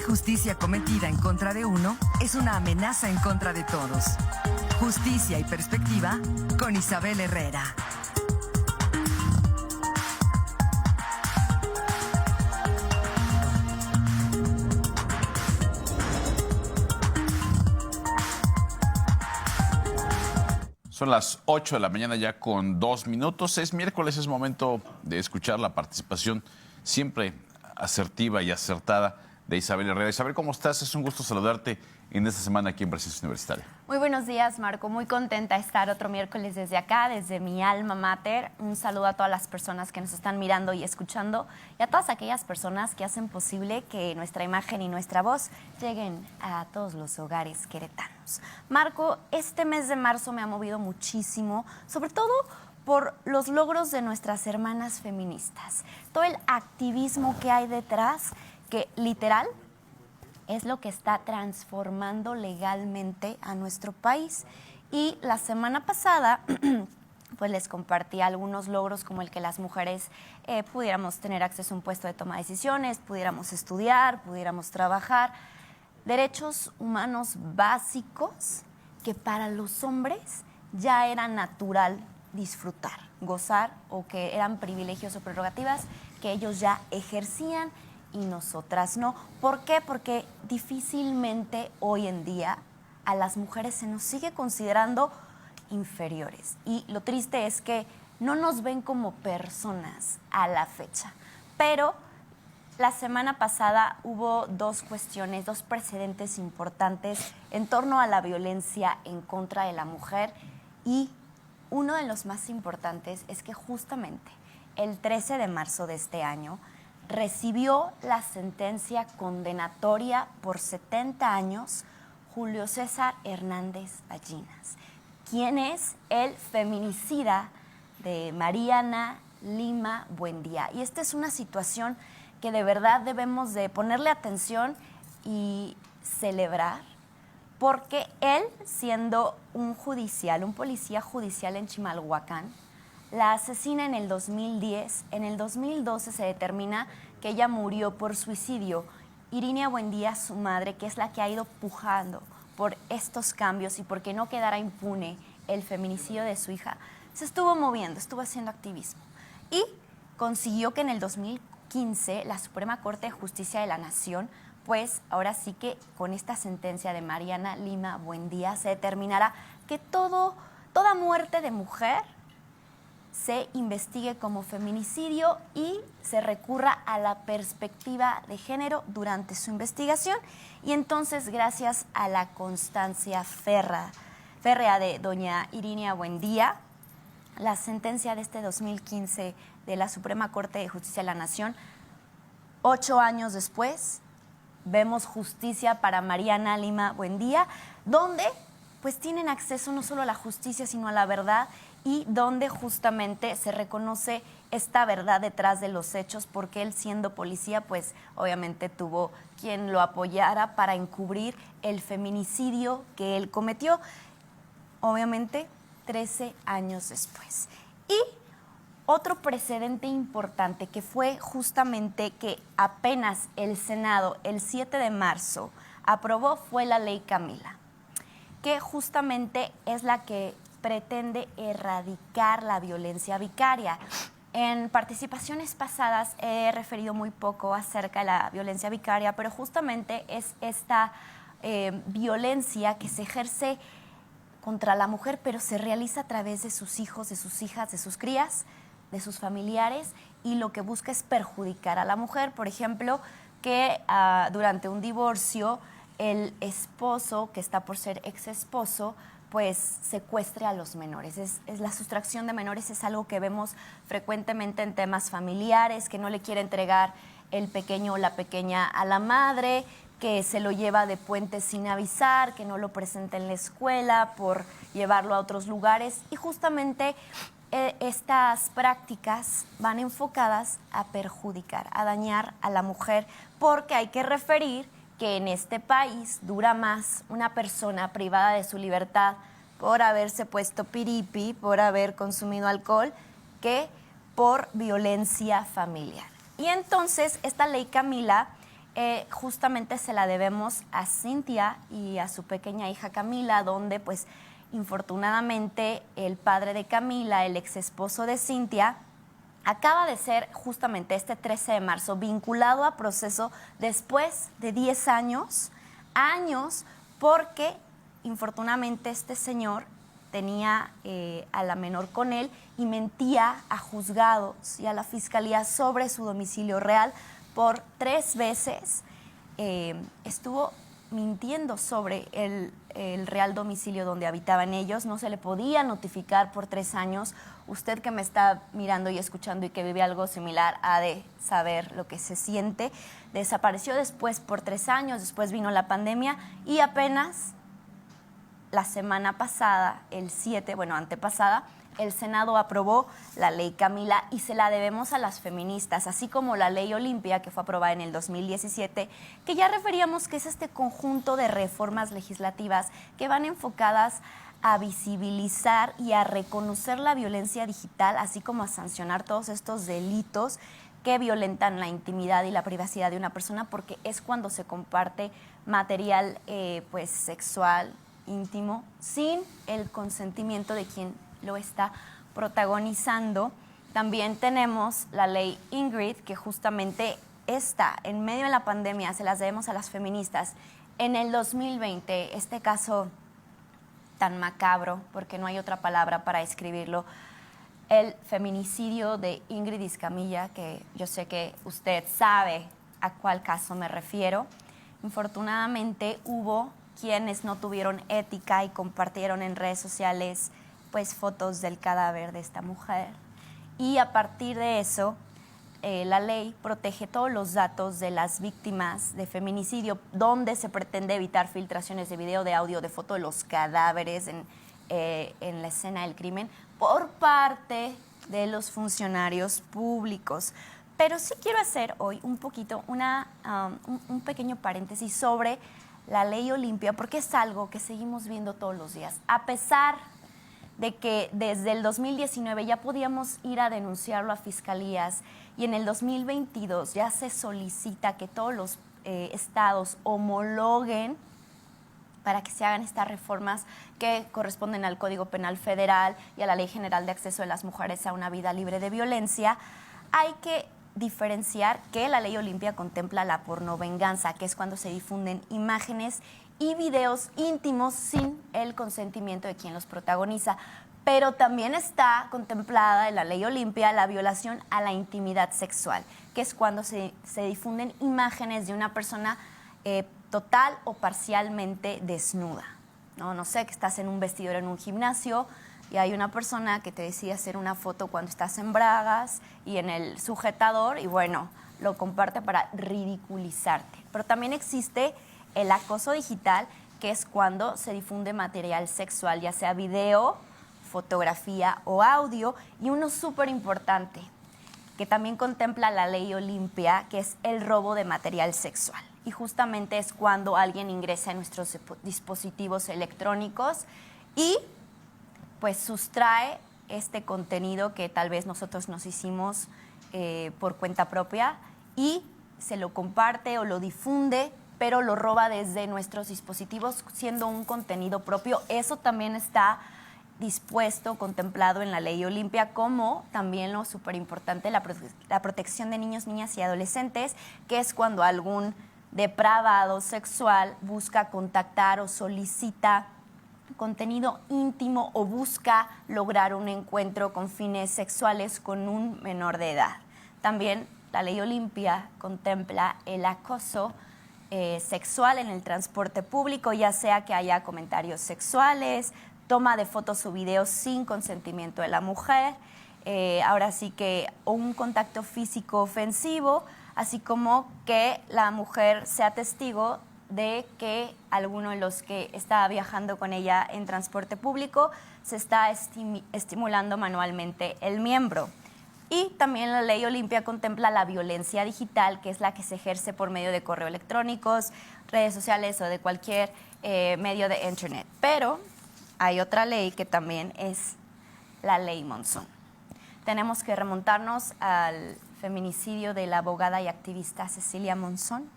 injusticia cometida en contra de uno es una amenaza en contra de todos. Justicia y perspectiva con Isabel Herrera. Son las 8 de la mañana ya con 2 minutos. Es miércoles, es momento de escuchar la participación siempre asertiva y acertada de Isabel Herrera. Isabel, ¿cómo estás? Es un gusto saludarte en esta semana aquí en Presencia Universitaria. Muy buenos días, Marco. Muy contenta de estar otro miércoles desde acá, desde mi alma mater. Un saludo a todas las personas que nos están mirando y escuchando y a todas aquellas personas que hacen posible que nuestra imagen y nuestra voz lleguen a todos los hogares queretanos. Marco, este mes de marzo me ha movido muchísimo, sobre todo por los logros de nuestras hermanas feministas. Todo el activismo que hay detrás, que literal es lo que está transformando legalmente a nuestro país. Y la semana pasada, pues les compartí algunos logros como el que las mujeres pudiéramos tener acceso a un puesto de toma de decisiones, pudiéramos estudiar, pudiéramos trabajar. Derechos humanos básicos que para los hombres ya era natural disfrutar, gozar, o que eran privilegios o prerrogativas que ellos ya ejercían y nosotras no. ¿Por qué? Porque difícilmente hoy en día a las mujeres se nos sigue considerando inferiores. Y lo triste es que no nos ven como personas a la fecha. Pero la semana pasada hubo dos cuestiones, dos precedentes importantes en torno a la violencia en contra de la mujer. Y uno de los más importantes es que justamente el 13 de marzo de este año recibió la sentencia condenatoria por 70 años Julio César Hernández Ballinas, quien es el feminicida de Mariana Lima Buendía. Y esta es una situación que de verdad debemos de ponerle atención y celebrar, porque él, siendo un policía judicial en Chimalhuacán, la asesina en el 2010. En el 2012 se determina que ella murió por suicidio. Irinia Buendía, su madre, que es la que ha ido pujando por estos cambios y porque no quedara impune el feminicidio de su hija, se estuvo moviendo, estuvo haciendo activismo y consiguió que en el 2015 la Suprema Corte de Justicia de la Nación, pues ahora sí que con esta sentencia de Mariana Lima Buendía se determinará que toda muerte de mujer se investigue como feminicidio y se recurra a la perspectiva de género durante su investigación. Y entonces, gracias a la constancia férrea de doña Irinia Buendía, la sentencia de este 2015 de la Suprema Corte de Justicia de la Nación, 8 años después, vemos justicia para Mariana Lima Buendía, donde pues tienen acceso no solo a la justicia, sino a la verdad, y donde justamente se reconoce esta verdad detrás de los hechos, porque él, siendo policía, pues obviamente tuvo quien lo apoyara para encubrir el feminicidio que él cometió, obviamente 13 años después. Y otro precedente importante que fue justamente que apenas el Senado, el 7 de marzo, aprobó fue la Ley Camila, que justamente es la que pretende erradicar la violencia vicaria. En participaciones pasadas he referido muy poco acerca de la violencia vicaria, pero justamente es esta violencia que se ejerce contra la mujer, pero se realiza a través de sus hijos, de sus hijas, de sus crías, de sus familiares, y lo que busca es perjudicar a la mujer. Por ejemplo, que durante un divorcio el esposo, que está por ser ex esposo, pues secuestre a los menores. Es la sustracción de menores, es algo que vemos frecuentemente en temas familiares, que no le quiere entregar el pequeño o la pequeña a la madre, que se lo lleva de puente sin avisar, que no lo presenta en la escuela por llevarlo a otros lugares. Y justamente estas prácticas van enfocadas a perjudicar, a dañar a la mujer, porque hay que referir que en este país dura más una persona privada de su libertad por haberse puesto piripi, por haber consumido alcohol, que por violencia familiar. Y entonces esta Ley Camila justamente se la debemos a Cintia y a su pequeña hija Camila, donde pues infortunadamente el padre de Camila, el ex esposo de Cintia, acaba de ser justamente este 13 de marzo vinculado a proceso después de 10 años, porque infortunadamente este señor tenía a la menor con él y mentía a juzgados y a la fiscalía sobre su domicilio real por 3 veces. Estuvo mintiendo sobre el real domicilio donde habitaban ellos. No se le podía notificar por 3 años. Usted que me está mirando y escuchando y que vive algo similar ha de saber lo que se siente. Desapareció después por 3 años, después vino la pandemia y apenas la semana pasada, el 7, antepasada, el Senado aprobó la ley Camila y se la debemos a las feministas, así como la ley Olimpia, que fue aprobada en el 2017, que ya referíamos que es este conjunto de reformas legislativas que van enfocadas a visibilizar y a reconocer la violencia digital, así como a sancionar todos estos delitos que violentan la intimidad y la privacidad de una persona, porque es cuando se comparte material sexual, íntimo, sin el consentimiento de quien lo está protagonizando. También tenemos la ley Ingrid, que justamente está en medio de la pandemia, se las debemos a las feministas. En el 2020, este caso tan macabro, porque no hay otra palabra para describirlo, el feminicidio de Ingrid Escamilla, que yo sé que usted sabe a cuál caso me refiero. Infortunadamente hubo quienes no tuvieron ética y compartieron en redes sociales fotos del cadáver de esta mujer. Y a partir de eso, la ley protege todos los datos de las víctimas de feminicidio, donde se pretende evitar filtraciones de video, de audio, de foto de los cadáveres en la escena del crimen por parte de los funcionarios públicos. Pero sí quiero hacer hoy un poquito, un pequeño paréntesis sobre la ley Olimpia, porque es algo que seguimos viendo todos los días. A pesar de que desde el 2019 ya podíamos ir a denunciarlo a fiscalías y en el 2022 ya se solicita que todos los estados homologuen para que se hagan estas reformas que corresponden al Código Penal Federal y a la Ley General de Acceso de las Mujeres a una Vida Libre de Violencia, hay que diferenciar que la ley Olimpia contempla la pornovenganza, que es cuando se difunden imágenes y videos íntimos sin el consentimiento de quien los protagoniza. Pero también está contemplada en la ley Olimpia la violación a la intimidad sexual, que es cuando se difunden imágenes de una persona total o parcialmente desnuda. No sé, que estás en un vestidor en un gimnasio y hay una persona que te decide hacer una foto cuando estás en bragas y en el sujetador y lo comparte para ridiculizarte. Pero también existe el acoso digital, que es cuando se difunde material sexual, ya sea video, fotografía o audio, y uno súper importante, que también contempla la ley Olimpia, que es el robo de material sexual. Y justamente es cuando alguien ingresa en nuestros dispositivos electrónicos y sustrae este contenido que tal vez nosotros nos hicimos por cuenta propia y se lo comparte o lo difunde, pero lo roba desde nuestros dispositivos siendo un contenido propio. Eso también está dispuesto, contemplado en la ley Olimpia, como también lo súper importante, la protección de niños, niñas y adolescentes, que es cuando algún depravado sexual busca contactar o solicita contenido íntimo o busca lograr un encuentro con fines sexuales con un menor de edad. También la ley Olimpia contempla el acoso sexual en el transporte público, ya sea que haya comentarios sexuales, toma de fotos o videos sin consentimiento de la mujer, ahora sí que un contacto físico ofensivo, así como que la mujer sea testigo de que alguno de los que está viajando con ella en transporte público se está estimulando manualmente el miembro. Y también la ley Olimpia contempla la violencia digital, que es la que se ejerce por medio de correo electrónicos, redes sociales o de cualquier medio de internet. Pero hay otra ley que también es la ley Monzón. Tenemos que remontarnos al feminicidio de la abogada y activista Cecilia Monzón,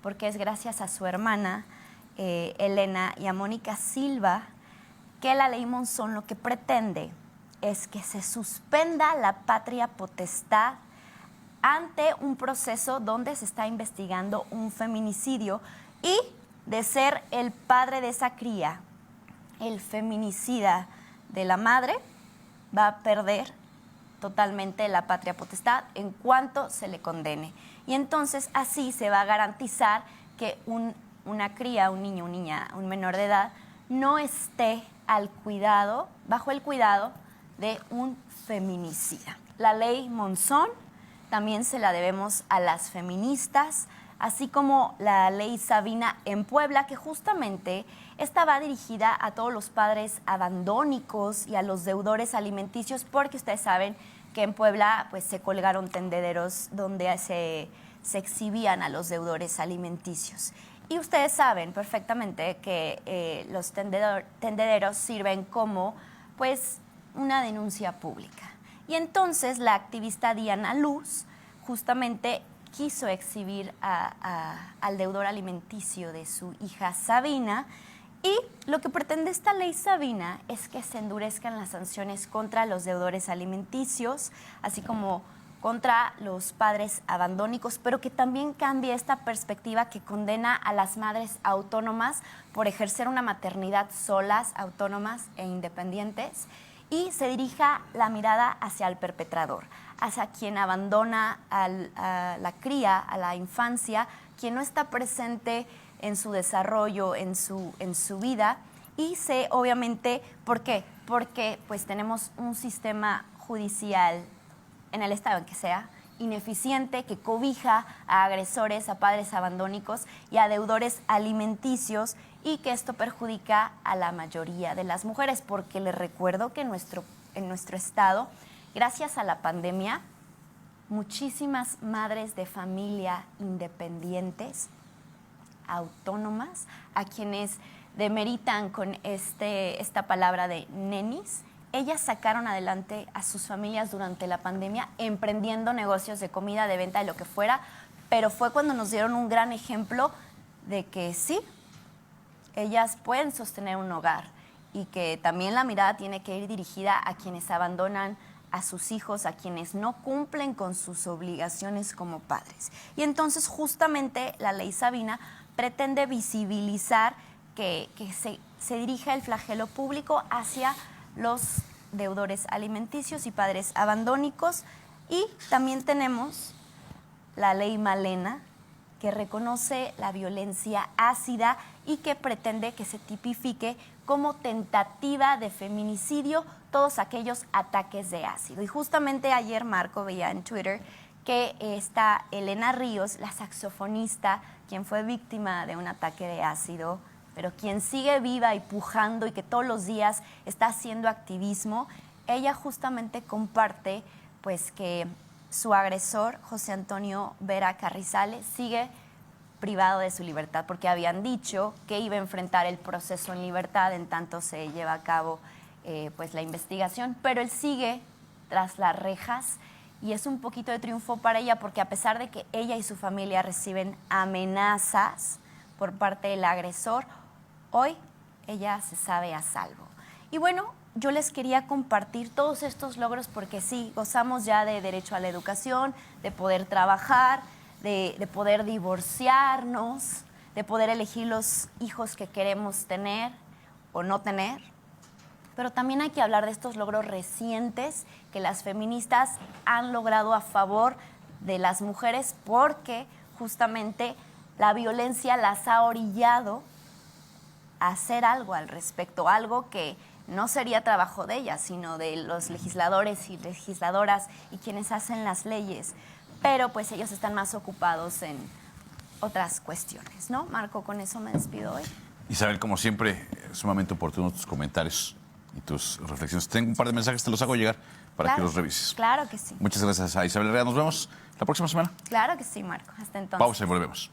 porque es gracias a su hermana Elena y a Mónica Silva que la ley Monzón lo que pretende es que se suspenda la patria potestad ante un proceso donde se está investigando un feminicidio y de ser el padre de esa cría, el feminicida de la madre, va a perder totalmente la patria potestad en cuanto se le condene. Y entonces así se va a garantizar que una cría, un niño, una niña, un menor de edad, no esté bajo el cuidado de un feminicida. La ley Monzón también se la debemos a las feministas, así como la ley Sabina en Puebla, que justamente esta va dirigida a todos los padres abandónicos y a los deudores alimenticios, porque ustedes saben que en Puebla pues, se colgaron tendederos donde se exhibían a los deudores alimenticios. Y ustedes saben perfectamente que los tendederos sirven como pues, una denuncia pública. Y entonces la activista Diana Luz justamente quiso exhibir al deudor alimenticio de su hija Sabina, y lo que pretende esta ley Sabina es que se endurezcan las sanciones contra los deudores alimenticios, así como contra los padres abandónicos, pero que también cambie esta perspectiva que condena a las madres autónomas por ejercer una maternidad solas, autónomas e independientes, y se dirija la mirada hacia el perpetrador, hacia quien abandona a la cría, a la infancia, quien no está presente en su desarrollo, en su vida. Y obviamente, ¿por qué? Porque pues tenemos un sistema judicial en el estado en que sea, ineficiente, que cobija a agresores, a padres abandónicos y a deudores alimenticios, y que esto perjudica a la mayoría de las mujeres, porque les recuerdo que en nuestro estado, gracias a la pandemia, muchísimas madres de familia independientes, autónomas, a quienes demeritan con esta palabra de nenis, ellas sacaron adelante a sus familias durante la pandemia emprendiendo negocios de comida, de venta, de lo que fuera, pero fue cuando nos dieron un gran ejemplo de que sí, ellas pueden sostener un hogar y que también la mirada tiene que ir dirigida a quienes abandonan a sus hijos, a quienes no cumplen con sus obligaciones como padres. Y entonces justamente la ley Sabina pretende visibilizar que se dirija el flagelo público hacia los deudores alimenticios y padres abandónicos. Y también tenemos la ley Malena, que reconoce la violencia ácida y que pretende que se tipifique como tentativa de feminicidio todos aquellos ataques de ácido. Y justamente ayer, Marco, veía en Twitter que está Elena Ríos, la saxofonista, quien fue víctima de un ataque de ácido, pero quien sigue viva y pujando y que todos los días está haciendo activismo. Ella justamente comparte pues que su agresor, José Antonio Vera Carrizales, sigue privado de su libertad, porque habían dicho que iba a enfrentar el proceso en libertad en tanto se lleva a cabo pues la investigación, pero él sigue tras las rejas, y es un poquito de triunfo para ella, porque a pesar de que ella y su familia reciben amenazas por parte del agresor, hoy ella se sabe a salvo. Y bueno, yo les quería compartir todos estos logros porque sí, gozamos ya de derecho a la educación, de poder trabajar, de poder divorciarnos, de poder elegir los hijos que queremos tener o no tener. Pero también hay que hablar de estos logros recientes que las feministas han logrado a favor de las mujeres, porque justamente la violencia las ha orillado a hacer algo al respecto, algo que no sería trabajo de ellas, sino de los legisladores y legisladoras y quienes hacen las leyes. Pero pues ellos están más ocupados en otras cuestiones, ¿no? Marco, con eso me despido hoy. Isabel, como siempre, sumamente oportunos tus comentarios y tus reflexiones. Tengo un par de mensajes, te los hago llegar para que los revises. Claro que sí. Muchas gracias a Isabel Herrera. Nos vemos la próxima semana. Claro que sí, Marco. Hasta entonces. Pausa y volvemos.